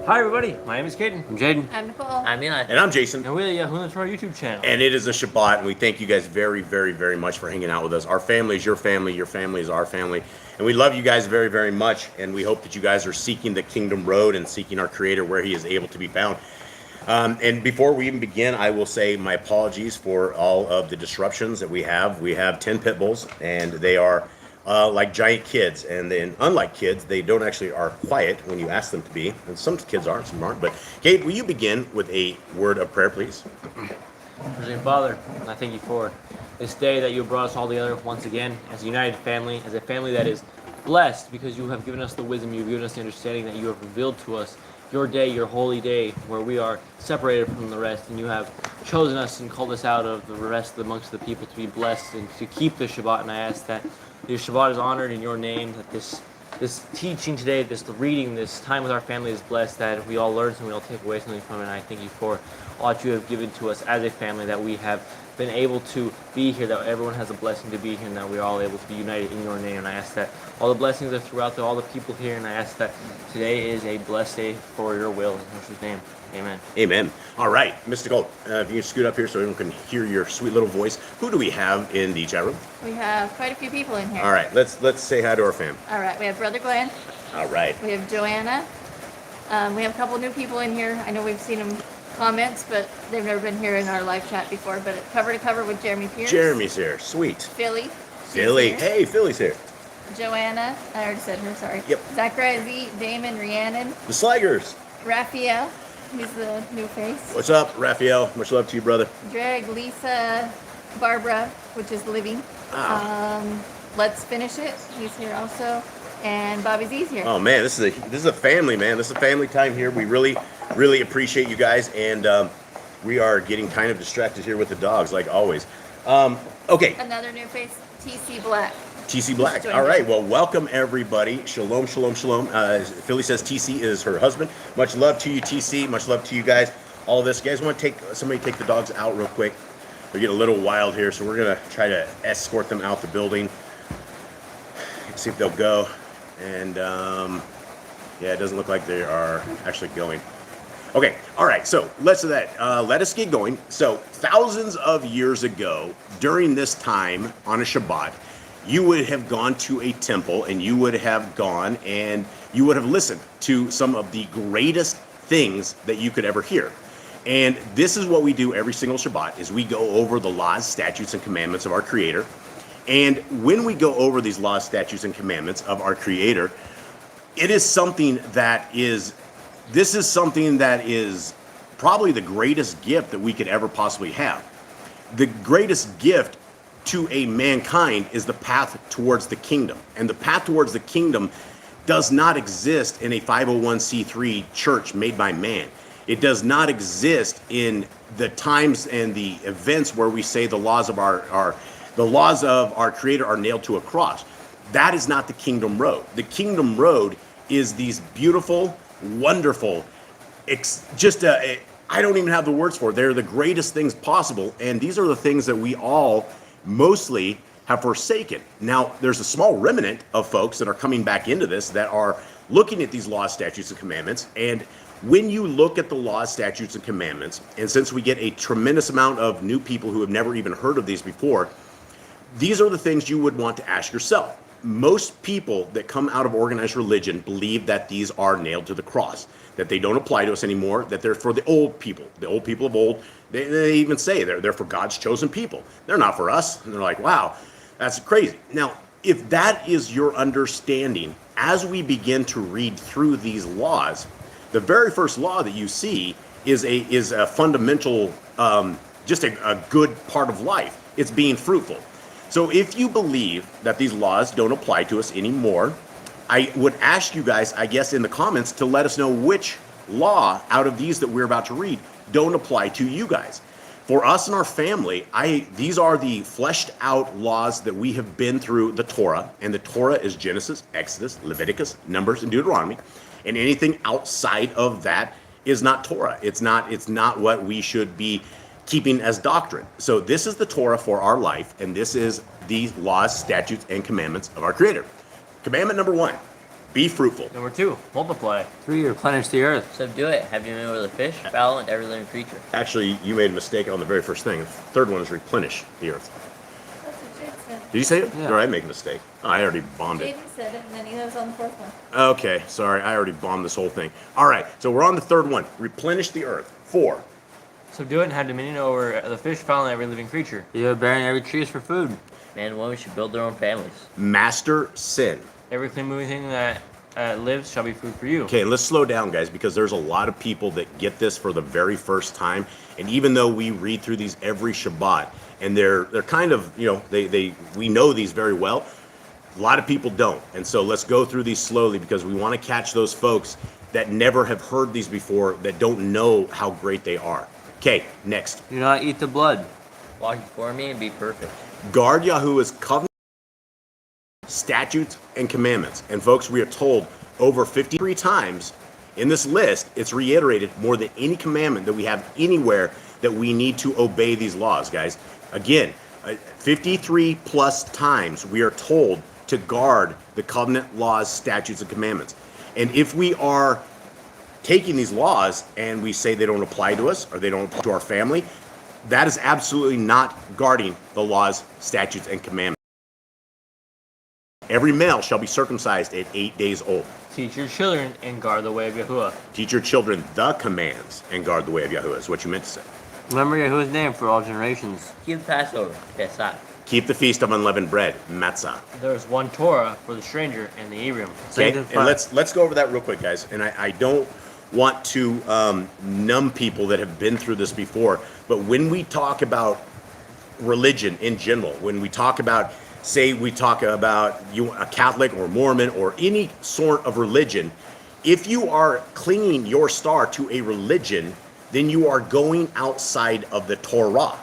Hi everybody, my name is Caden. I'm Jaden. I'm Nicole. I'm Eli. And I'm Jason. And we're the 𝐤𝐄𝐄 to our YouTube channel. And it is a Shabbat, and we thank you guys very, very, very much for hanging out with us. Our family is your family is our family. And we love you guys very, very much, and we hope that you guys are seeking the kingdom road and seeking our Creator where He is able to be found. And before we even begin, I will say my apologies for all of the disruptions that we have. We have 10 pit bulls, and they are like giant kids, and then unlike kids, they don't actually are quiet when you ask them to be, and some kids are, some aren't. But Kate, will you begin with a word of prayer, please? President Father, I thank you for this day that you brought us all together once again as a united family, as a family that is blessed because you have given us the wisdom, you've given us the understanding that you have revealed to us your day, your holy day, where we are separated from the rest, and you have chosen us and called us out of the rest amongst the people to be blessed and to keep the Shabbat. And I ask that your Shabbat is honored in your name, that this teaching today, this reading, this time with our family is blessed, that we all learn something, we all take away something from it. And I thank you for all that you have given to us as a family, that we have been able to be here, that everyone has a blessing to be here, and that we are all able to be united in your name. And I ask that all the blessings are throughout all the people here, and I ask that today is a blessed day for your will. In Jesus' name, amen. Amen. All right, Mr. Gold, if you can scoot up here so everyone can hear your sweet little voice. Who do we have in the chat room? We have quite a few people in here. All right, let's say hi to our fam. All right, we have Brother Glenn. All right. We have Joanna. We have a couple new people in here. I know we've seen them comments, but they've never been here in our live chat before. But cover to cover with Jeremy Pierce. Jeremy's here. Sweet. Philly. Philly. Here. Hey, Philly's here. Joanna. I already said her, sorry. Yep. Zachariah Z, Damon, Rhiannon. The Slaggers. Raphael, who's the new face. What's up, Raphael? Much love to you, brother. Dreg, Lisa, Barbara, which is living. Let's finish it. He's here also. And Bobby Z's here. Oh man, this is a family, man. This is a family time here. We really appreciate you guys, and we are getting kind of distracted here with the dogs, like always. Okay. Another new face, TC Black. TC Black. All right. Well, welcome everybody. Shalom, shalom, shalom. Philly says TC is her husband. Much love to you, TC. Much love to you guys. All of this. You guys want to somebody take the dogs out real quick? They're getting a little wild here, so we're gonna try to escort them out the building. See if they'll go. And yeah, it doesn't look like they are actually going. Okay, all right, so let us get going. So thousands of years ago, during this time on a Shabbat, you would have gone to a temple, and you would have gone and you would have listened to some of the greatest things that you could ever hear. And this is what we do every single Shabbat, is we go over the laws, statutes, and commandments of our Creator. And when we go over these laws, statutes, and commandments of our Creator, it is something that is probably the greatest gift that we could ever possibly have. The greatest gift to a mankind is the path towards the kingdom. And the path towards the kingdom does not exist in a 501c3 church made by man. It does not exist in the times and the events where we say the laws of our Creator are nailed to a cross. That is not the kingdom road. The kingdom road is these beautiful, wonderful, I don't even have the words for it. They're the greatest things possible. And these are the things that we all mostly have forsaken. Now, there's a small remnant of folks that are coming back into this that are looking at these laws, statutes, and commandments. And when you look at the laws, statutes, and commandments, and since we get a tremendous amount of new people who have never even heard of these before, these are the things you would want to ask yourself. Most people that come out of organized religion believe that these are nailed to the cross, that they don't apply to us anymore, that they're for the old people of old. They even say they're for God's chosen people. They're not for us. And they're like, wow, that's crazy. Now, if that is your understanding, as we begin to read through these laws, the very first law that you see is a fundamental, just a good part of life. It's being fruitful. So if you believe that these laws don't apply to us anymore, I would ask you guys, I guess, in the comments to let us know which law out of these that we're about to read don't apply to you guys. For us and our family, these are the fleshed out laws that we have been through the Torah, and the Torah is Genesis, Exodus, Leviticus, Numbers, and Deuteronomy. And anything outside of that is not Torah. It's not what we should be keeping as doctrine. So this is the Torah for our life, and this is the laws, statutes, and commandments of our Creator. Commandment number 1, Be fruitful. Number 2, multiply. 3, replenish the earth. Subdue it, have dominion over the fish, fowl, and every living creature. Actually, you made a mistake on the very first thing. The third one is replenish the earth. That's what Jade said. Did you say it? Yeah. Or I make a mistake? Oh, I already bombed it. Jaden said it, and then he was on the fourth one. Okay, sorry. I already bombed this whole thing. All right, so we're on the third one. Replenish the earth. 4. Subdue it and have dominion over the fish, fowl, and every living creature. You have bearing every tree is for food. Man and woman should build their own families. Master sin. Every clean moving thing that lives shall be food for you. Okay, let's slow down, guys, because there's a lot of people that get this for the very first time. And even though we read through these every Shabbat, and they're kind of, you know, we know these very well, a lot of people don't. And so let's go through these slowly because we want to catch those folks that never have heard these before, that don't know how great they are. Okay, next. Do not eat the blood. Walk before me and be perfect. Guard Yahuwah's covenant, statutes, and commandments. And folks, we are told over 53 times in this list, it's reiterated more than any commandment that we have anywhere that we need to obey these laws, guys. Again, 53 plus times we are told to guard the covenant laws, statutes, and commandments. And if we are taking these laws and we say they don't apply to us or they don't apply to our family, that is absolutely not guarding the laws, statutes, and commandments. Every male shall be circumcised at 8 days old. Teach your children and guard the way of Yahuwah. Teach your children the commands and guard the way of Yahuwah is what you meant to say. Remember Yahuwah's name for all generations. Keep the Passover, Pesach. Keep the feast of unleavened bread, matzah. There is one Torah for the stranger and the Abram. Okay, Sanctify- and let's go over that real quick, guys. And I don't want to numb people that have been through this before, but when we talk about religion in general, when we talk about, say we talk about a Catholic or Mormon or any sort of religion, if you are clinging your star to a religion, then you are going outside of the Torah.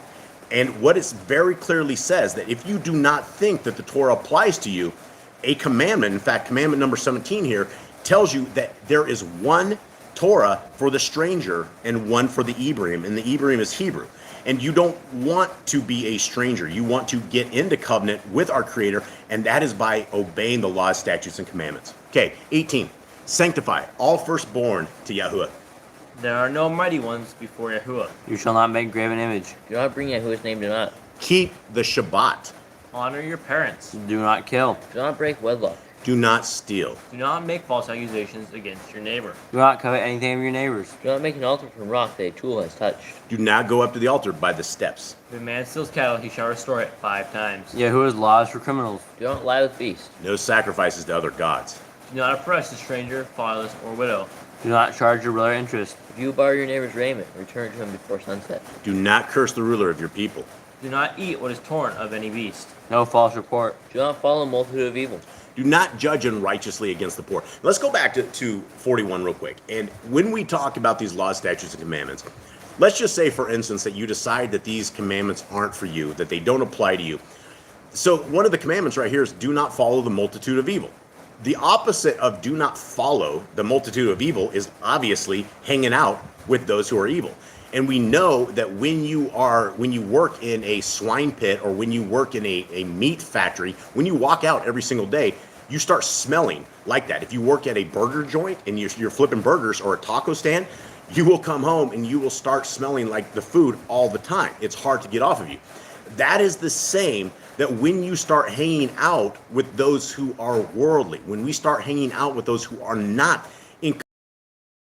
And what it very clearly says, that if you do not think that the Torah applies to you, a commandment, in fact, commandment number 17 here, tells you that there is one Torah for the stranger and one for the Ephraim, and the Ephraim is Hebrew. And you don't want to be a stranger. You want to get into covenant with our Creator, and that is by obeying the laws, statutes, and commandments. Okay, 18. Sanctify all firstborn to Yahuwah. There are no mighty ones before Yahuwah. You shall not make graven image. Do not bring Yahuwah's name to naught. Keep the Shabbat. Honor your parents. Do not kill. Do not break wedlock. Do not steal. Do not make false accusations against your neighbor. Do not covet anything of your neighbors. Do not make an altar from rock that a tool has touched. Do not go up to the altar by the steps. If a man steals cattle, he shall restore it 5 times. Yahuwah's laws for criminals. Do not lie with beasts. No sacrifices to other gods. Do not oppress the stranger, fatherless, or widow. Do not charge your brother interest. If you borrow your neighbor's raiment, return it to him before sunset. Do not curse the ruler of your people. Do not eat what is torn of any beast. No false report. Do not follow a multitude of evil. Do not judge unrighteously against the poor. Let's go back to 41 real quick. And when we talk about these laws, statutes, and commandments, let's just say, for instance, that you decide that these commandments aren't for you, that they don't apply to you. So one of the commandments right here is do not follow the multitude of evil. The opposite of do not follow the multitude of evil is obviously hanging out with those who are evil. And we know that when you work in a swine pit or when you work in a meat factory, when you walk out every single day, you start smelling like that. If you work at a burger joint and you're flipping burgers or a taco stand, you will come home and you will start smelling like the food all the time. It's hard to get off of you. That is the same that when you start hanging out with those who are worldly, when we start hanging out with those who are not in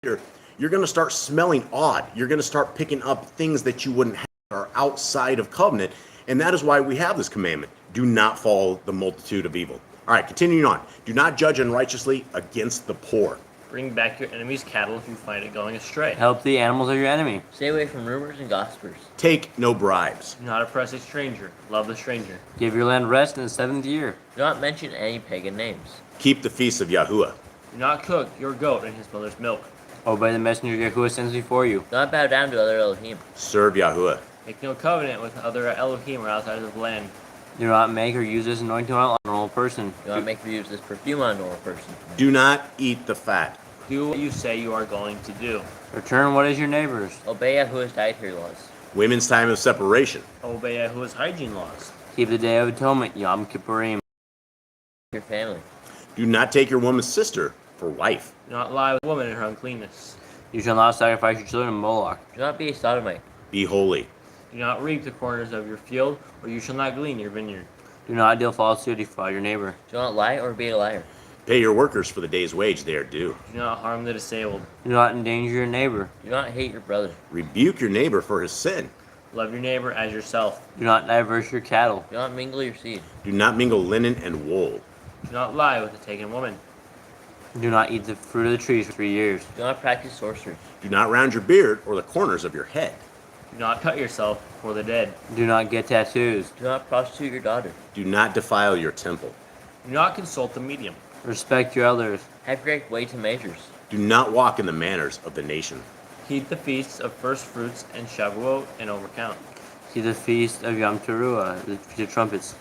covenant, you're going to start smelling odd. You're going to start picking up things that you wouldn't have are outside of covenant. And that is why we have this commandment. Do not follow the multitude of evil. All right, continuing on. Do not judge unrighteously against the poor. Bring back your enemy's cattle if you find it going astray. Help the animals of your enemy. Stay away from rumors and gossipers. Take no bribes. Do not oppress a stranger. Love the stranger. Give your land rest in the 7th year. Do not mention any pagan names. Keep the feast of Yahuwah. Do not cook your goat in his mother's milk. Obey the messenger Yahuwah sends before you. Do not bow down to other Elohim. Serve Yahuwah. Make no covenant with other Elohim or outside of the land. Do not make or use this anointing oil on a normal person. Do not make or use this perfume on a normal person. Do not eat the fat. Do what you say you are going to do. Return what is your neighbor's. Obey Yahuwah's dietary laws. Women's time of separation. Obey Yahuwah's hygiene laws. Keep the day of atonement, Yom Kippurim. Your family. Do not take your woman's sister for wife. Do not lie with a woman in her uncleanness. You shall not sacrifice your children to Moloch. Do not be a sodomite. Be holy. Do not reap the corners of your field, or you shall not glean your vineyard. Do not deal falsely or defraud your neighbor. Do not lie or be a liar. Pay your workers for the day's wage they are due. Do not harm the disabled. Do not endanger your neighbor. Do not hate your brother. Rebuke your neighbor for his sin. Love your neighbor as yourself. Do not diverse your cattle. Do not mingle your seed. Do not mingle linen and wool. Do not lie with a taken woman. Do not eat the fruit of the trees for 3 years. Do not practice sorcery. Do not round your beard or the corners of your head. Do not cut yourself for the dead. Do not get tattoos. Do not prostitute your daughter. Do not defile your temple. Do not consult the medium. Respect your elders. Have great weights and measures. Do not walk in the manners of the nation. Keep the feasts of first fruits and Shavuot and overcount. See the feast of 𝐤𝐄𝐄, the feast of trumpets.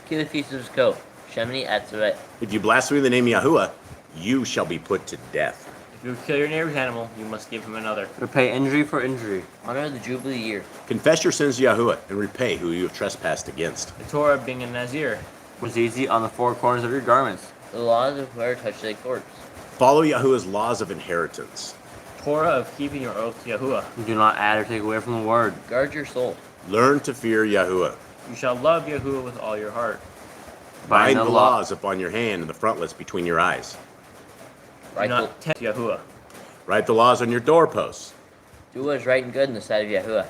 Keep the feast of Sukkot. Shemini Atzeret. If you blaspheme the name of Yahuwah, you shall be put to death. If you kill your neighbor's animal, you must give him another. Repay injury for injury. Honor the Jubilee year. Confess your sins to Yahuwah and repay who you have trespassed against. The Torah being a Nazir. Was easy on the four corners of your garments. The laws of whoever touches a corpse. Follow Yahuwah's laws of inheritance. Torah of keeping your oath to Yahuwah. Do not add or take away from the word. Guard your soul. Learn to fear Yahuwah. You shall love Yahuwah with all your heart. Bind the laws upon your hand and the frontlets between your eyes. Do Right. not tempt Yahuwah. Write the laws on your doorposts. Do what is right and good in the sight of Yahuwah.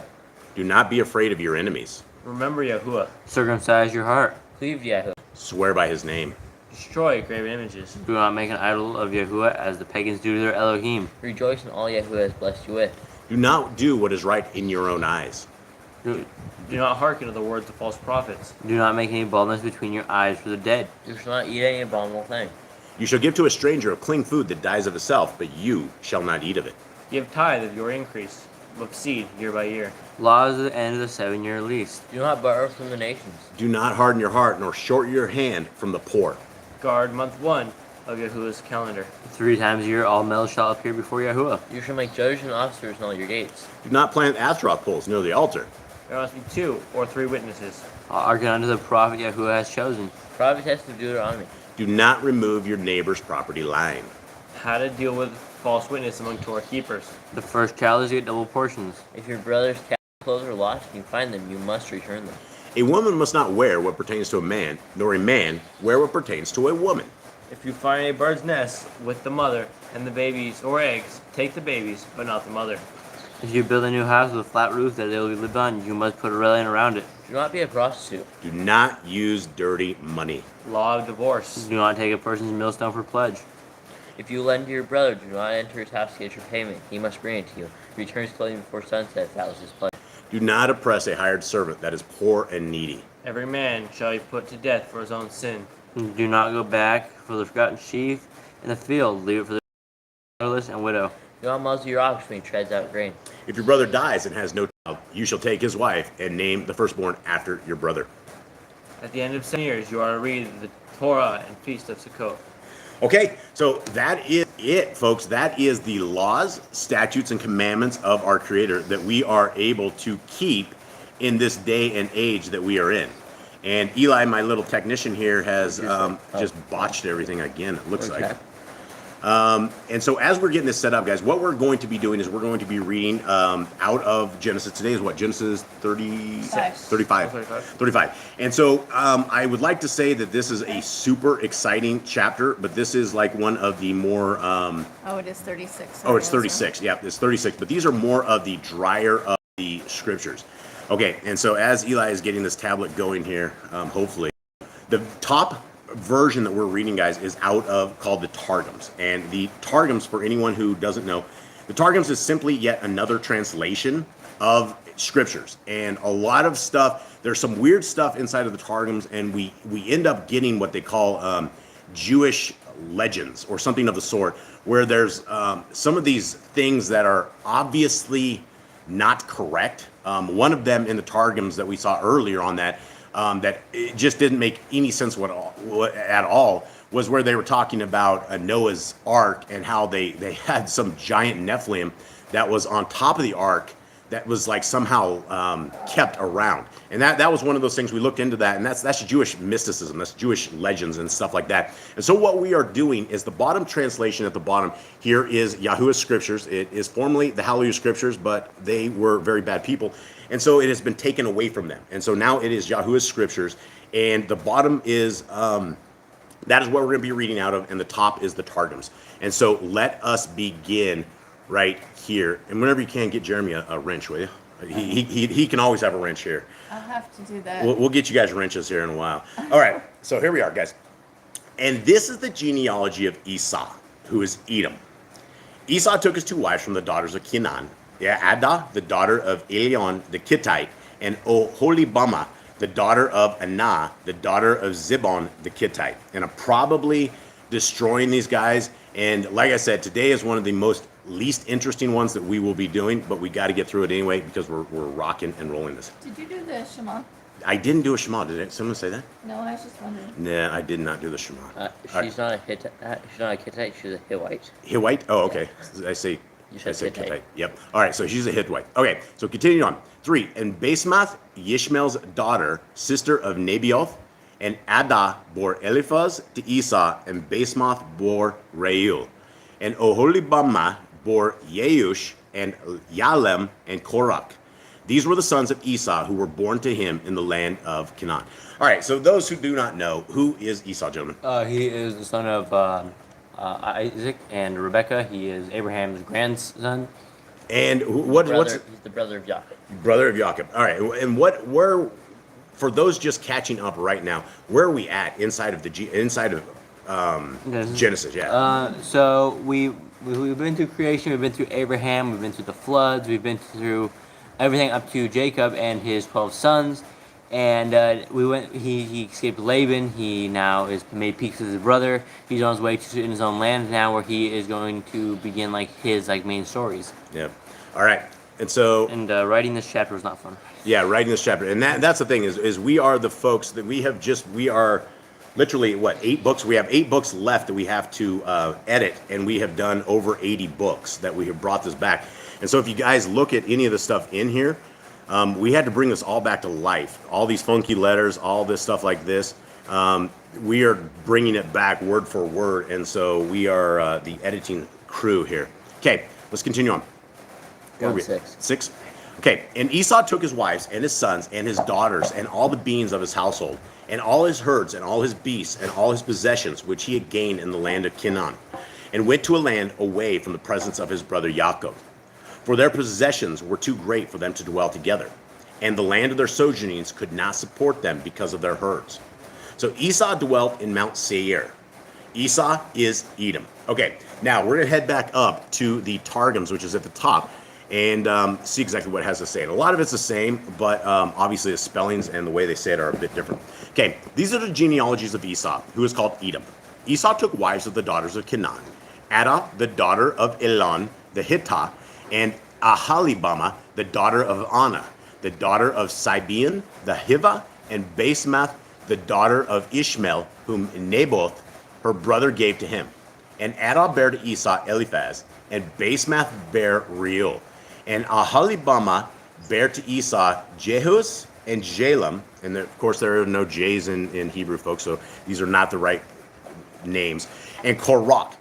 Do not be afraid of your enemies. Remember Yahuwah. Circumcise your heart. Cleave to Yahuwah. Swear by his name. Destroy graven images. Do not make an idol of Yahuwah as the pagans do to their Elohim. Rejoice in all Yahuwah has blessed you with. Do not do what is right in your own eyes. Do not hearken to the words of false prophets. do not make any baldness between your eyes for the dead. You shall not eat any abominable thing. You shall give to a stranger a clean food that dies of itself, but you shall not eat of it. Give tithe of your increase of seed year by year. Laws at the end of the 7-year lease. Do not borrow from the nations. Do not harden your heart, nor short your hand from the poor. Guard month 1 of Yahuwah's calendar. 3 times a year all males shall appear before Yahuwah. You shall make judges and officers in all your gates. Do not plant Asherah poles near the altar. There must be 2 or 3 witnesses. Hearken unto the prophet Yahuwah has chosen. Prophetess of Deuteronomy. Do not remove your neighbor's property line. How to deal with false witness among Torah keepers. The first child is to get double portions. If your brother's clothes are lost and you find them, you must return them. A woman must not wear what pertains to a man, nor a man wear what pertains to a woman. If you find a bird's nest with the mother and the babies or eggs, take the babies, but not the mother. If you build a new house with a flat roof that they will be lived on, you must put a railing around it. Do not be a prostitute. Do not use dirty money. Law of divorce. Do not take a person's millstone for pledge. If you lend to your brother, do not enter his house to get your payment. He must bring it to you. Return his clothing before sunset. That was his pledge. Do not oppress a hired servant that is poor and needy. Every man shall be put to death for his own sin. Do not go back for the forgotten sheaf in the field. Leave it for the fatherless and widow. Do not muzzle your ox when he treads out grain. If your brother dies and has no child, you shall take his wife and name the firstborn after your brother. At the end of 7 years, you are to read the Torah and Feast of Sukkot. Okay, so that is it, folks. That is the laws, statutes, and commandments of our Creator that we are able to keep in this day and age that we are in. And Eli, my little technician here, has just botched everything again, it looks like. And so as we're getting this set up, guys, what we're going to be doing is we're going to be reading out of Genesis. Today is what? Genesis 35. And so I would like to say that this is a super exciting chapter, but this is like one of the more... Oh, it is 36. Oh, it's 36. Yeah, it's 36. But these are more of the drier of the scriptures. Okay, and so as Eli is getting this tablet going here, hopefully, the top version that we're reading, guys, is called the Targums. And the Targums, for anyone who doesn't know, the Targums is simply yet another translation of scriptures. And a lot of stuff, there's some weird stuff inside of the Targums, and we end up getting what they call Jewish legends or something of the sort, where there's some of these things that are obviously not correct. One of them in the Targums that we saw earlier on that it just didn't make any sense at all was where they were talking about Noah's Ark and how they had some giant Nephilim that was on top of the Ark that was like somehow kept around. And that was one of those things we looked into that, and that's Jewish mysticism, that's Jewish legends and stuff like that. And so what we are doing is the bottom translation at the bottom here is Yah Scriptures. It is formerly the Hallelujah Scriptures, but they were very bad people. And so it has been taken away from them. And so now it is Yah Scriptures. And the bottom is, that is what we're going to be reading out of, and the top is the Targums. And so let us begin right here. And whenever you can, get Jeremy a wrench, will you? He can always have a wrench here. I'll have to do that. We'll get you guys wrenches here in a while. All right, so here we are, guys. And this is the genealogy of Esau, who is Edom. Esau took his 2 wives from the daughters of Canaan, Adah, the daughter of Elion the Kittite, and Oholibamah, the daughter of Anah, the daughter of Zibon the Kittite. And I'm probably destroying these guys. And like I said, today is one of the least interesting ones that we will be doing, but we got to get through it anyway because we're rocking and rolling this. Did you do the Shema? I didn't do a Shema. Did someone say that? No, I was just wondering. Nah, I did not do the Shema. She's not a Hittite. She's not a Hittite. She's a Hittite. Hittite? Oh, okay. I say Hittite. Hittite. Yep. All right, so she's a Hittite. Okay, so continuing on. 3, and Basemath, Yishmael's daughter, sister of Nebaioth, and Adah bore Eliphaz to Esau, and Basemath bore Reuel. And Oholibamah bore Yeush, and Yalem, and Korach. These were the sons of Esau who were born to him in the land of Canaan. All right, so those who do not know, who is Esau, gentlemen? He is the son of Isaac and Rebekah. He is Abraham's grandson. And what's He's the brother of Jacob. brother of Jacob? All right, and where for those just catching up right now, where are we at inside of Genesis? Yeah. So we've been through creation. We've been through Abraham. We've been through the floods. We've been through everything up to Jacob and his 12 sons. And he escaped Laban. He now is made peace with his brother. He's on his way to in his own land now, where he is going to begin his main stories. Yeah. All right. And so. And writing this chapter was not fun. Yeah, writing this chapter, and that's the thing is we are the folks that we are literally 8 books. We have 8 books left that we have to edit, and we have done over 80 books that we have brought this back. And so if you guys look at any of the stuff in here, we had to bring this all back to life. All these funky letters, all this stuff like this. We are bringing it back word for word, and so we are the editing crew here. Okay, let's continue on. 1:6. 6? Okay, and Esau took his wives and his sons and his daughters and all the beings of his household and all his herds and all his beasts and all his possessions which he had gained in the land of Canaan, and went to a land away from the presence of his brother Jacob. For their possessions were too great for them to dwell together, and the land of their sojournings could not support them because of their herds. So Esau dwelt in Mount Seir. Esau is Edom. Okay, now we're going to head back up to the Targums, which is at the top, and see exactly what it has to say. And a lot of it's the same, but obviously the spellings and the way they say it are a bit different. Okay, these are the genealogies of Esau, who is called Edom. Esau took wives of the daughters of Canaan, Adah, the daughter of Elon, the Hittite, and Aholibamah, the daughter of Anah, the daughter of Sibeon, the Hiva, and Basemath, the daughter of Ishmael, whom Naboth, her brother, gave to him. And Adah bare to Esau Eliphaz, and Basemath bare Reuel. And Aholibamah bare to Esau Jehus and Jalem, and of course there are no J's in Hebrew, folks, so these are not the right names, and Korach.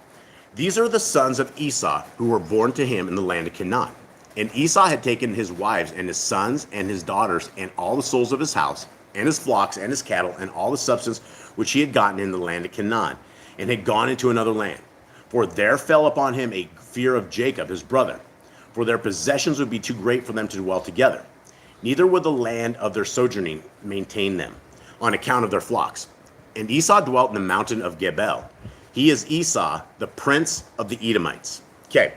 These are the sons of Esau who were born to him in the land of Canaan. And Esau had taken his wives and his sons and his daughters and all the souls of his house and his flocks and his cattle and all the substance which he had gotten in the land of Canaan, and had gone into another land. For there fell upon him a fear of Jacob his brother, for their possessions would be too great for them to dwell together. Neither would the land of their sojourning maintain them, on account of their flocks. And Esau dwelt in the mountain of Gebel. He is Esau, the prince of the Edomites. Okay,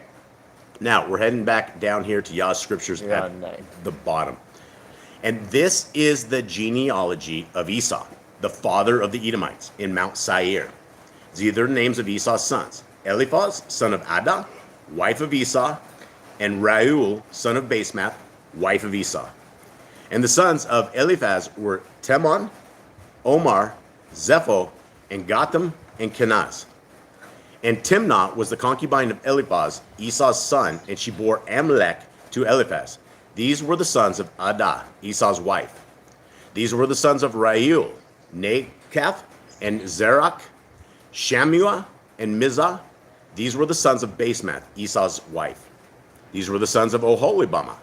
now we're heading back down here to Yah Scriptures at the bottom. And this is the genealogy of Esau, the father of the Edomites, in Mount Seir. These are the names of Esau's sons: Eliphaz, son of Adah, wife of Esau, and Reuel, son of Basemath, wife of Esau. And the sons of Eliphaz were Teman, Omar, Zepho, and Gatam, and Kenaz. And Timnah was the concubine of Eliphaz, Esau's son, and she bore Amalek to Eliphaz. These were the sons of Adah, Esau's wife. These were the sons of Reuel, Nakath, and Zerach, Shammua, and Mizah. These were the sons of Basemath, Esau's wife. These were the sons of Oholibamah,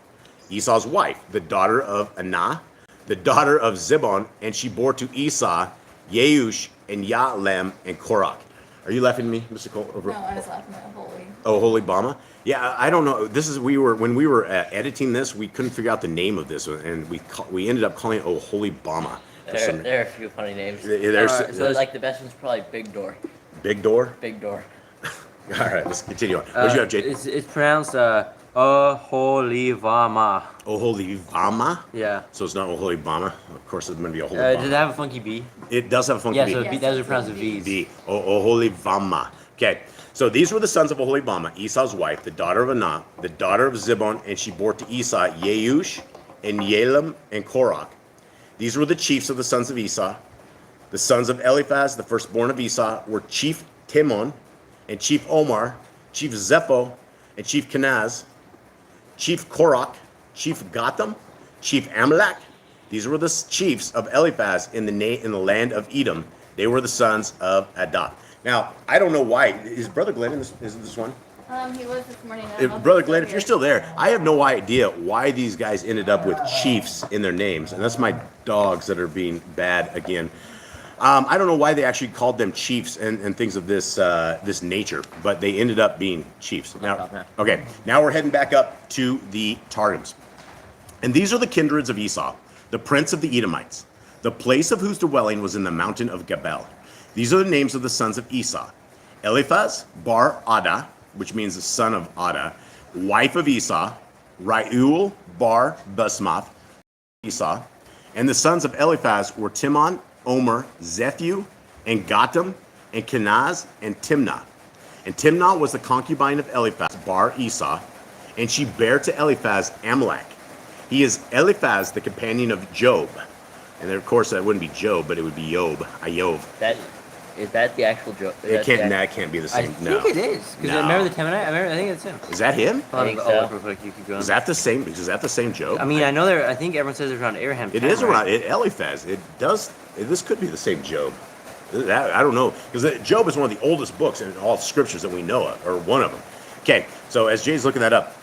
Esau's wife, the daughter of Anah, the daughter of Zibon, and she bore to Esau Yeush and Ya'lem and Korach. Are you laughing at me, Mr. Cole? No, I was laughing at holy. Oholibamah? Yeah, I don't know. This is when we were editing this, we couldn't figure out the name of this, and we ended up calling it Oholibamah. There are a few funny names. There's Like the best one's probably Big Door. Big Door. Big Door. All right, let's continue on. What do you have, Jade? It's pronounced Oholibamah. Oholibamah? Yeah. So it's not Oholibamah. Of course, it's going to be Does it Oholibamah. have a funky B? It does have a funky Yeah, B. so Yes, those are it's pronounced funky V's. B. Oholibamah. Okay. So these were the sons of Oholibamah, Esau's wife, the daughter of Anah, the daughter of Zibon, and she bore to Esau Yeush and Yalem and Korach. These were the chiefs of the sons of Esau. The sons of Eliphaz, the firstborn of Esau, were chief Timon, and chief Omar, chief Zepho, and chief Kenaz, chief Korach, chief Gotham, chief Amalek. These were the chiefs of Eliphaz in the land of Edom. They were the sons of Adah. Now, I don't know why. Is Brother Glenn in this one? He was this morning. I don't know Brother he's Glenn, if here. you're still there, I have no idea why these guys ended up with chiefs in their names. And that's my dogs that are being bad again. I don't know why they actually called them chiefs and things of this nature, but they ended up being chiefs. Now, okay, now we're heading back up to the Targums. And these are the kindreds of Esau, the prince of the Edomites, the place of whose dwelling was in the mountain of Gebel. These are the names of the sons of Esau: Eliphaz, Bar Adah, which means the son of Adah, wife of Esau, Reuel, Bar Basmath, Esau. And the sons of Eliphaz were Timon, Omer, Zephu, and Gotham, and Kenaz, and Timnah. And Timnah was the concubine of Eliphaz, Bar Esau, and she bare to Eliphaz Amalek. He is Eliphaz, the companion of Job. And then, of course, that wouldn't be Job, but it would be Iob. Is that the actual joke? That can't be the I same. think No. it is. Because No. remember the Temanite? I think it's him. Is that him? I think I'll so. look real quick. You keep going. Is that the same? Is that the same Job? I mean, I know I think everyone says it's around Abraham. It is around Eliphaz. It does. This could be the same Job. I don't know, because Job is one of the oldest books in all scriptures that we know of, or one of them. Okay, so as Jay's looking that up,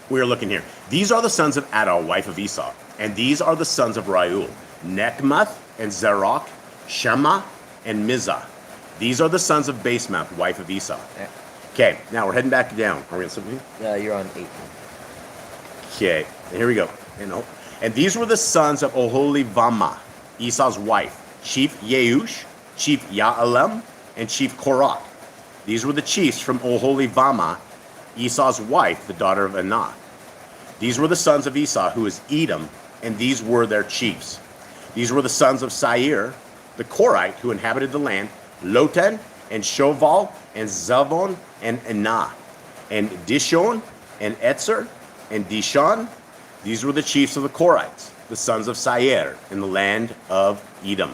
we are looking here. These are the sons of Adah, wife of Esau, and these are the sons of Reuel: Nechmath and Zerach, Shema, and Mizah. These are the sons of Basemath, wife of Esau. Okay, now we're heading back down. Are we on something? You're on 18. Okay, and here we go. And these were the sons of Oholibamah, Esau's wife: chief Yeush, chief Ya'lem, and chief Korach. These were the chiefs from Oholibamah, Esau's wife, the daughter of Anah. These were the sons of Esau, who is Edom, and these were their chiefs. These were the sons of Seir, the Korite, who inhabited the land: Lotan, and Shoval, and Zavon, and Anah, and Dishon, and Etzer, and Dishon. These were the chiefs of the Korites, the sons of Seir, in the land of Edom.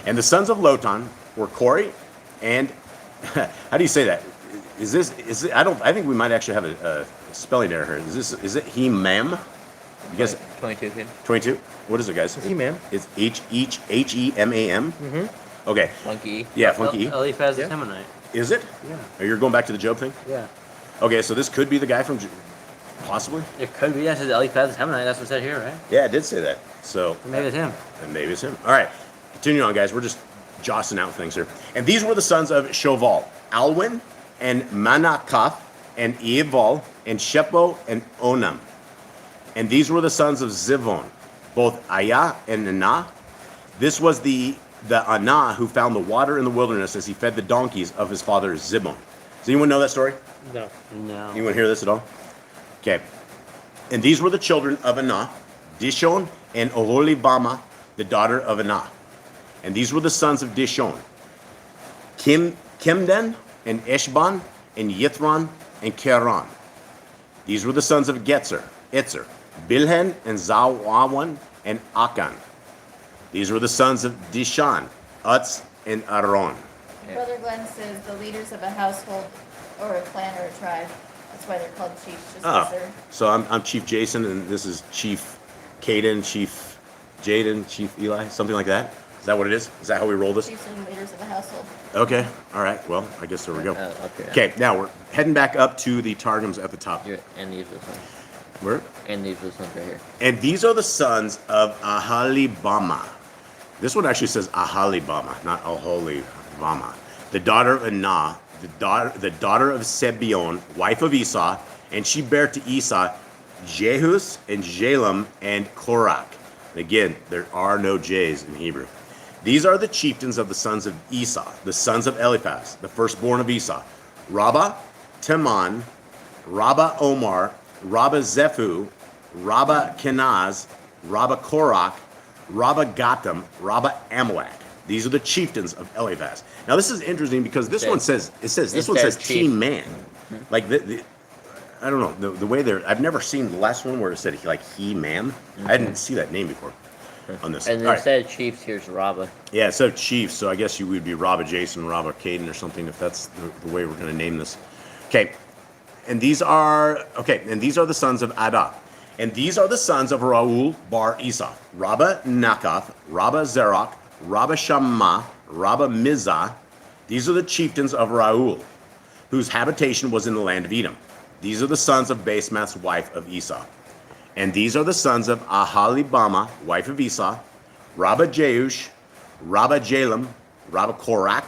And the sons of Lotan were Kori, and how do you say that? Is it? I think we might actually have a spelling error here. Is it Hemam? Because 22, kid. 22. What is it, guys? Hemam. It's Hemam. Mm-hmm. Okay. Funky. Yeah, funky. Eliphaz Yeah. is Temanite. Is it? Yeah. Or you're going back to the Job thing? Yeah. Okay, so this could be the guy from possibly. It could be. Yeah, it says Eliphaz is Temanite. That's what it said here, right? Yeah, it did say that. So Maybe it's him. and maybe it's him. All right, continue on, guys. We're just jostling out things here. And these were the sons of Shoval: Alwin, and Manakath, and Eval, and Shepo, and Onam. And these were the sons of Zivon, both Ayah and Anah. This was the Anah who found the water in the wilderness as he fed the donkeys of his father Zibon. Does anyone know that story? No. No. Anyone hear this at all? Okay. And these were the children of Anah, Dishon, and Oholibamah, the daughter of Anah. And these were the sons of Dishon: Kimden, and Eshban, and Yithron, and Keran. These were the sons of Etzer, Bilhan, and Zawawan, and Akan. These were the sons of Dishan, Utz, and Aaron. Brother Glenn says the leaders of a household or a clan or a tribe. That's why they're called chiefs. Just Oh, 'cause they're so I'm Chief Jason, and this is Chief Caden, Chief Jaden, Chief Eli, something like that. Is that what it is? Is that how we roll this? chiefs and leaders of the household. Okay. All right. Well, I guess there we go. Okay. Okay. Now we're heading back up to the Targums at the top. And these are the sons. Where? And these are the sons right here. And these are the sons of Ahalibama. This one actually says Ahalibama, not Aholibama. The daughter of Anah, the daughter of Sebeon, wife of Esau, and she bare to Esau Jehus and Jalem and Korach. Again, there are no J's in Hebrew. These are the chieftains of the sons of Esau, the sons of Eliphaz, the firstborn of Esau. Rabbah, Teman, Rabbah Omar, Rabbah Zephu, Rabbah Kenaz, Rabbah Korach, Rabbah Gatam, Rabbah Amalek. These are the chieftains of Eliphaz. Now this is interesting because this one says chief. man. Like I don't know the way they're. I've never seen the last one where it said like he man. I didn't see that name before on this. And All right. instead of chiefs, here's Rabbah. Yeah, so chiefs. So I guess you would be Rabbah Jason, Rabbah Caden, or something if that's the way we're going to name this. Okay, and these are the sons of Adah, and these are the sons of Raul bar Esau, Rabbah Nakath, Rabbah Zerach, Rabbah Shammah, Rabbah Mizah. These are the chieftains of Raul, whose habitation was in the land of Edom. These are the sons of Basemath's wife of Esau. And these are the sons of Ahalibama, wife of Esau, Rabbah Jeush, Rabbah Jalem, Rabbah Korach.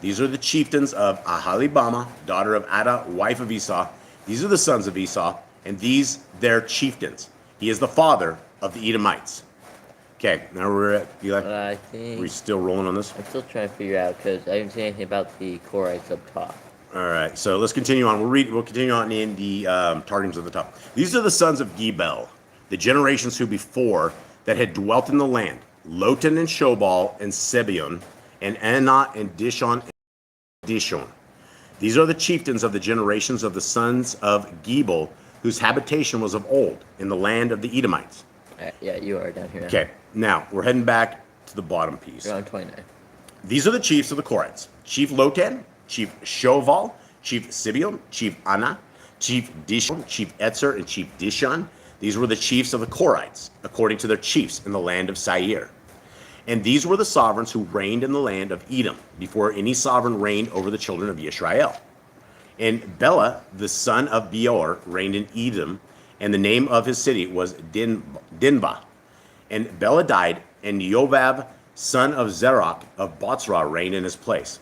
These are the chieftains of Ahalibama, daughter of Adah, wife of Esau. These are the sons of Esau, and these their chieftains. He is the father of the Edomites. Okay, now we're at Eli. But I think We're still rolling on this. I'm still trying to figure out because I didn't see anything about the Korites up top. All right, so let's continue on. We'll continue on in the Targums at the top. These are the sons of Gebel, the generations who before that had dwelt in the land, Lotan and Shobal and Sebeon, and Anah and Dishon and Dishon. These are the chieftains of the generations of the sons of Gebel, whose habitation was of old in the land of the Edomites. Yeah, you are down here. Okay, now we're heading back to the bottom piece. You're on 29. These are the chiefs of the Korites: Chief Lotan, Chief Shoval, Chief Sibeon, Chief Anah, Chief Dishon, Chief Etzer, and Chief Dishon. These were the chiefs of the Korites, according to their chiefs in the land of Seir. And these were the sovereigns who reigned in the land of Edom, before any sovereign reigned over the children of Yisrael. And Bela, the son of Beor, reigned in Edom, and the name of his city was Dinbah. And Bela died, and Yobab, son of Zerach of Botzrah, reigned in his place.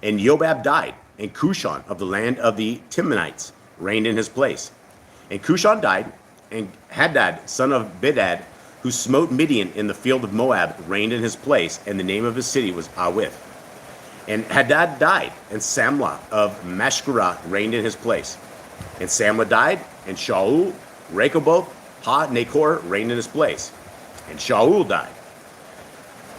And Yobab died, and Cushan of the land of the Timnites reigned in his place. And Cushan died, and Hadad, son of Bedad, who smote Midian in the field of Moab, reigned in his place, and the name of his city was Awith. And Hadad died, and Samlah of Mashkurah reigned in his place. And Samlah died, and Shaul, Rehoboth, Ha-Nachor reigned in his place. And Shaul died.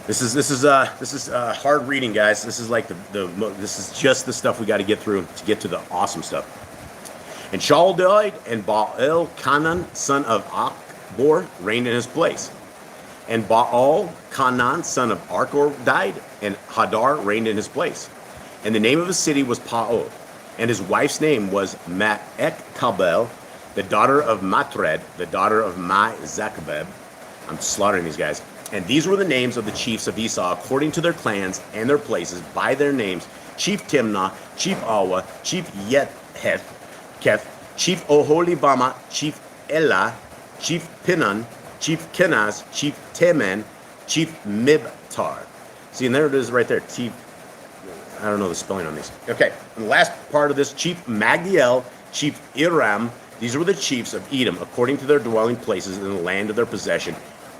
This is hard reading, guys. This is like this is just the stuff we got to get through to get to the awesome stuff. And Shaul died, and Baal-Kanan, son of Achbor, reigned in his place. And Baal-Kanan, son of Archor, died, and Hadar reigned in his place. And the name of his city was Pa'od, and his wife's name was Ma'ek-Kabel, the daughter of Matred, the daughter of Ma-Zakabeb. I'm slaughtering these guys. And these were the names of the chiefs of Esau according to their clans and their places by their names: Chief Timnah, Chief Awa, Chief Keth, Chief Oholibama, Chief Elah, Chief Pinan, Chief Kenaz, Chief Teman, Chief Mibtar. See, and there it is right there. Chief, I don't know the spelling on these. Okay, and the last part of this: Chief Magdiel, Chief Iram. These were the chiefs of Edom according to their dwelling places in the land of their possession.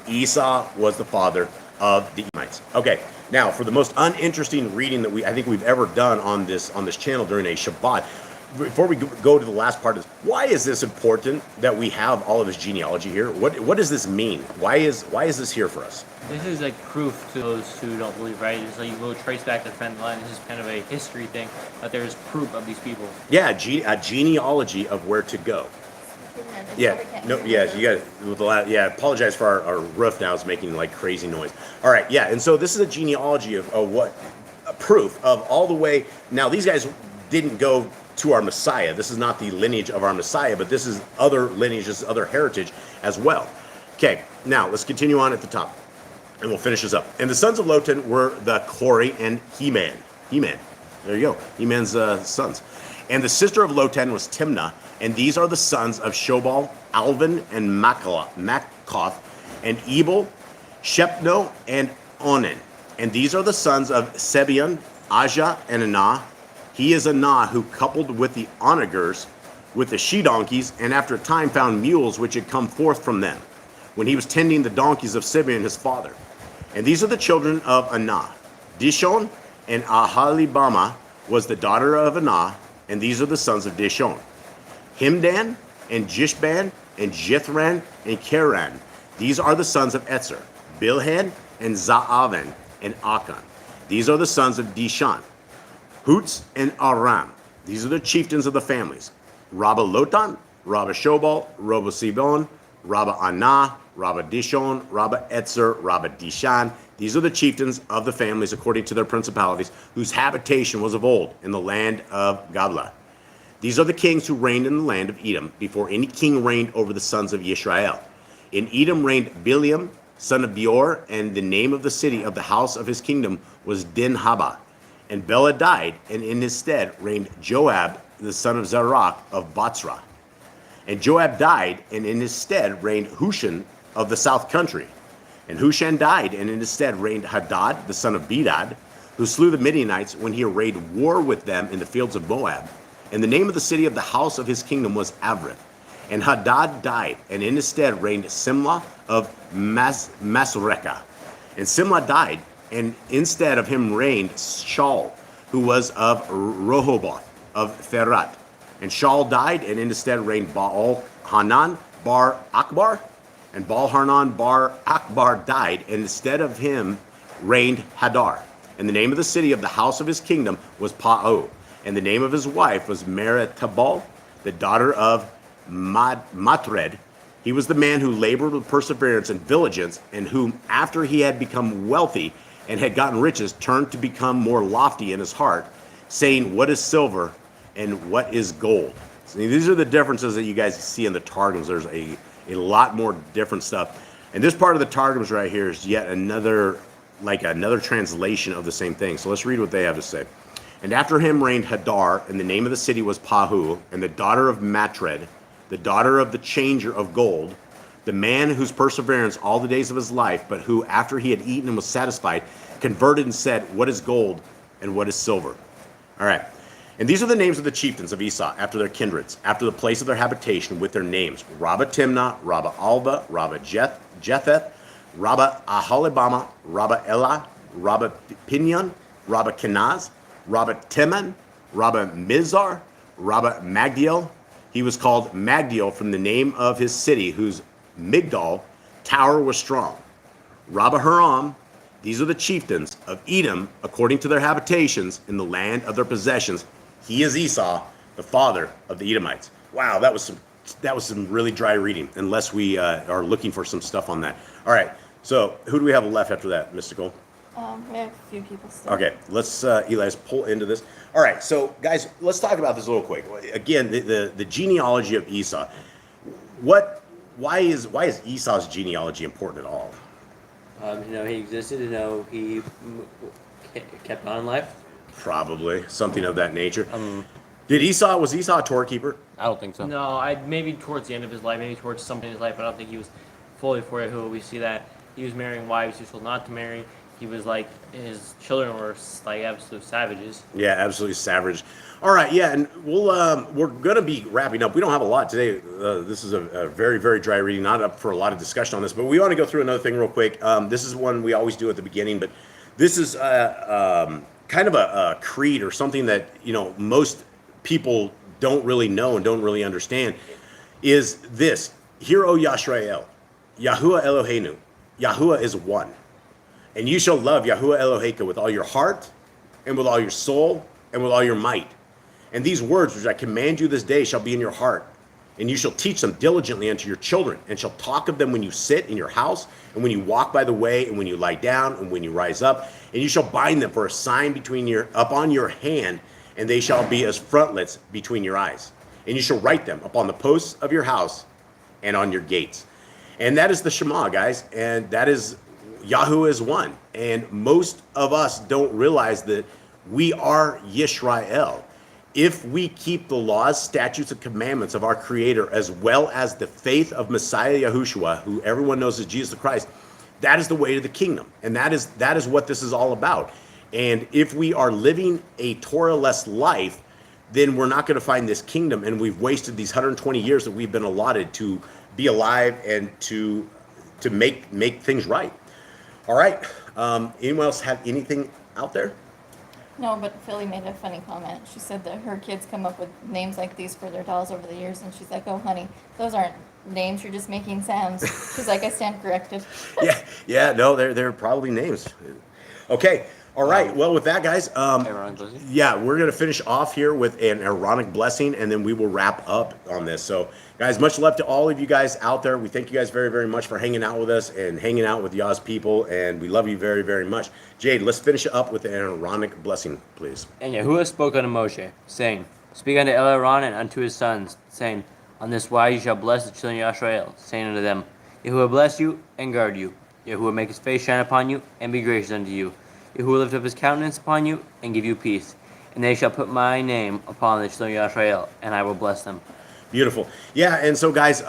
Esau was the father of the Edomites. Okay, now for the most uninteresting reading that I think we've ever done on this channel during a Shabbat. Before we go to the last part of this, why is this important that we have all of this genealogy here? What does this mean? Why is this here for us? This is like proof to those who don't believe, right? It's like you go trace back the friend line. This is kind of a history thing, but there's proof of these people. Yeah, a genealogy of where to go. Yeah, no, yeah, you got yeah. Apologize for our roof now is making like crazy noise. All right, yeah, and so this is a genealogy of what a proof of all the way. Now these guys didn't go to our Messiah. This is not the lineage of our Messiah, but this is other lineages, other heritage as well. Okay, now let's continue on at the top, and we'll finish this up. And the sons of Lotan were the Kori and He-Man. He-Man, there you go, He-Man's sons. And the sister of Lotan was Timnah, and these are the sons of Shobal, Alvin, and Makoth, and Ebal, Shepno, and Onan. And these are the sons of Sebeon, Ajah, and Anah. He is Anah who coupled with the onagers, with the she-donkeys, and after a time found mules which had come forth from them, when he was tending the donkeys of Simeon his father. And these are the children of Anah. Dishon and Ahalibama was the daughter of Anah, and these are the sons of Dishon. Himdan and Jishban and Jithran and Keran. These are the sons of Etzer. Bilhan and Zaavan and Akan. These are the sons of Dishan. Hoots and Aram. These are the chieftains of the families. Rabba Lotan, Rabba Shobal, Rabba Sibon, Rabba Anah, Rabba Dishon, Rabba Etzer, Rabba Dishan. These are the chieftains of the families according to their principalities, whose habitation was of old in the land of Gabla. These are the kings who reigned in the land of Edom before any king reigned over the sons of Yisrael. In Edom reigned Biliam, son of Beor, and the name of the city of the house of his kingdom was Dinhaba. And Bela died, and in his stead reigned Joab, the son of Zarach of Batsra. And Joab died, and in his stead reigned Hushan of the south country. And Hushan died, and in his stead reigned Hadad, the son of Bedad, who slew the Midianites when he arrayed war with them in the fields of Moab. And the name of the city of the house of his kingdom was Avrith. And Hadad died, and in his stead reigned Simla of Masrekah. And Simla died, and instead of him reigned Shaul, who was of Rehoboth of Ferat. And Shaul died, and in his stead reigned Baal Hanan bar Akbar. And Baal Hanan bar Akbar died, and instead of him reigned Hadar. And the name of the city of the house of his kingdom was Pa'o. And the name of his wife was Meretabal, the daughter of Matred. He was the man who labored with perseverance and diligence, and whom, after he had become wealthy and had gotten riches, turned to become more lofty in his heart, saying, what is silver and what is gold? So these are the differences that you guys see in the Targums. There's a lot more different stuff. And this part of the Targums right here is yet another translation of the same thing. So let's read what they have to say. And after him reigned Hadar, and the name of the city was Pahu, and the daughter of Matred, the daughter of the changer of gold, the man whose perseverance all the days of his life, but who, after he had eaten and was satisfied, converted and said, what is gold and what is silver? All right. And these are the names of the chieftains of Esau after their kindreds, after the place of their habitation with their names. Rabba Timnah, Rabba Alba, Rabba Jetheth, Rabba Ahalibama, Rabba Elah, Rabba Pinion, Rabba Kenaz, Rabba Teman, Rabba Mizar, Rabba Magdiel. He was called Magdiel from the name of his city, whose Migdal tower was strong. Rabba Haram. These are the chieftains of Edom according to their habitations in the land of their possessions. He is Esau, the father of the Edomites. Wow, that was some really dry reading, unless we are looking for some stuff on that. All right, so who do we have left after that, Mystical? We have a few people still. Okay, let's Eli, pull into this. All right, so guys, let's talk about this a little quick. Again, the genealogy of Esau. Why is Esau's genealogy important at all? He existed. He kept on in life. Probably something of that nature. Was Esau a Torah keeper? I don't think so. No, maybe towards the end of his life, maybe towards something in his life, but I don't think he was fully for it. We see that he was marrying wives he was told not to marry. He was like, his children were like absolute savages. Yeah, absolutely savage. All right, yeah, and we're gonna be wrapping up. We don't have a lot today. This is a very, very dry reading, not up for a lot of discussion on this, but we want to go through another thing real quick. This is one we always do at the beginning, but this is kind of a creed or something that most people don't really know and don't really understand. Is this: Hear, O Yisrael, Yahuwah Eloheinu, Yahuwah is one. And you shall love Yahuwah Eloheka with all your heart, and with all your soul, and with all your might. And these words which I command you this day shall be in your heart. And you shall teach them diligently unto your children, and shall talk of them when you sit in your house, and when you walk by the way, and when you lie down, and when you rise up. And you shall bind them for a sign upon your hand, and they shall be as frontlets between your eyes. And you shall write them upon the posts of your house and on your gates. And that is the Shema, guys. And that is Yahoo is one. And most of us don't realize that we are Yisrael. If we keep the laws, statutes, and commandments of our Creator, as well as the faith of Messiah Yahushua, who everyone knows is Jesus Christ, that is the way to the kingdom. And that is what this is all about. And if we are living a Torah-less life, then we're not going to find this kingdom. And we've wasted these 120 years that we've been allotted to be alive and to make things right. All right. Anyone else have anything out there? No, but Philly made a funny comment. She said that her kids come up with names like these for their dolls over the years, and she's like, "Oh, honey, those aren't names. You're just making sounds." She's like, "I stand corrected." Yeah. No, they're probably names. Okay. All right. Well, with that, guys, yeah, we're going to finish off here with an Aaronic blessing, and then we will wrap up on this. So, guys, much love to all of you guys out there. We thank you guys very, very much for hanging out with us and hanging out with Yah's people, and we love you very, very much. Jade, let's finish up with an Aaronic blessing, please. And Yahuwah spoke unto Moshe, saying, Speak unto Aaron and unto his sons, saying, On this wise you shall bless the children of Israel, saying unto them, Yahuwah bless you and guard you. Yahuwah make his face shine upon you and be gracious unto you. Yahuwah lift up his countenance upon you and give you peace. And they shall put my name upon the children of Israel, and I will bless them. Beautiful. Yeah, and so, guys,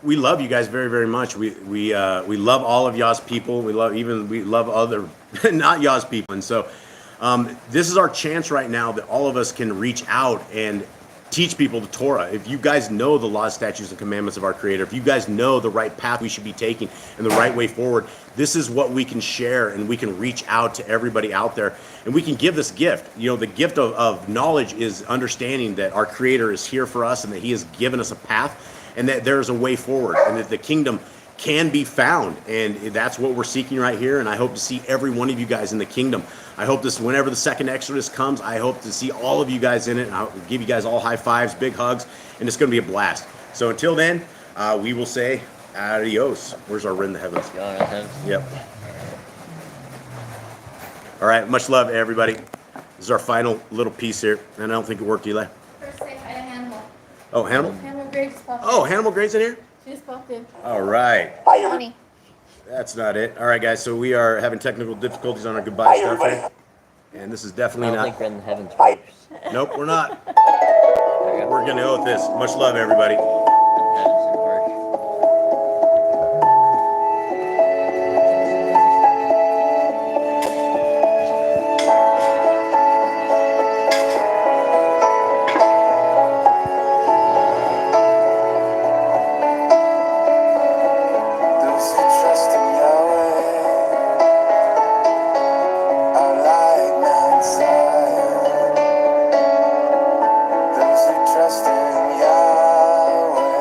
we love you guys very, very much. We love all of Yah's people. We love other not Yah's people. And so this is our chance right now that all of us can reach out and teach people the Torah. If you guys know the laws, statutes, and commandments of our Creator, if you guys know the right path we should be taking and the right way forward, this is what we can share, and we can reach out to everybody out there, and we can give this gift. You know, the gift of knowledge is understanding that our Creator is here for us and that He has given us a path and that there's a way forward and that the kingdom can be found. And that's what we're seeking right here. And I hope to see every one of you guys in the kingdom. I hope this, whenever the second Exodus comes, I hope to see all of you guys in it. And I'll give you guys all high fives, big hugs, and it's going to be a blast. So until then, we will say adios. Where's our in the heavens? Yep. All right. Much love, everybody. This is our final little piece here. And I don't think it worked, Eli. First, say hi to Hannibal. Oh, Hannibal? Hannibal Graves popped in. Oh, Hannibal Graves in here? She just popped in. All right. Honey. That's not it. All right, guys. So we are having technical difficulties on our goodbye stuff here. And this is I definitely don't not. think we're in the heavens first. Nope, we're not. We're going to go with this. Much love, everybody. Trust in Yahweh.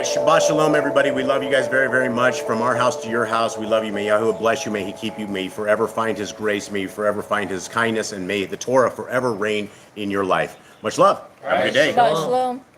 right, Shabbat Shalom, everybody. We love you guys very, very much. From our house to your house, we love you. May Yahuwah bless you. May He keep you. May you forever find His grace. May you forever find His kindness. And may the Torah forever reign in your life. Much love. Have a good day. Shabbat shalom.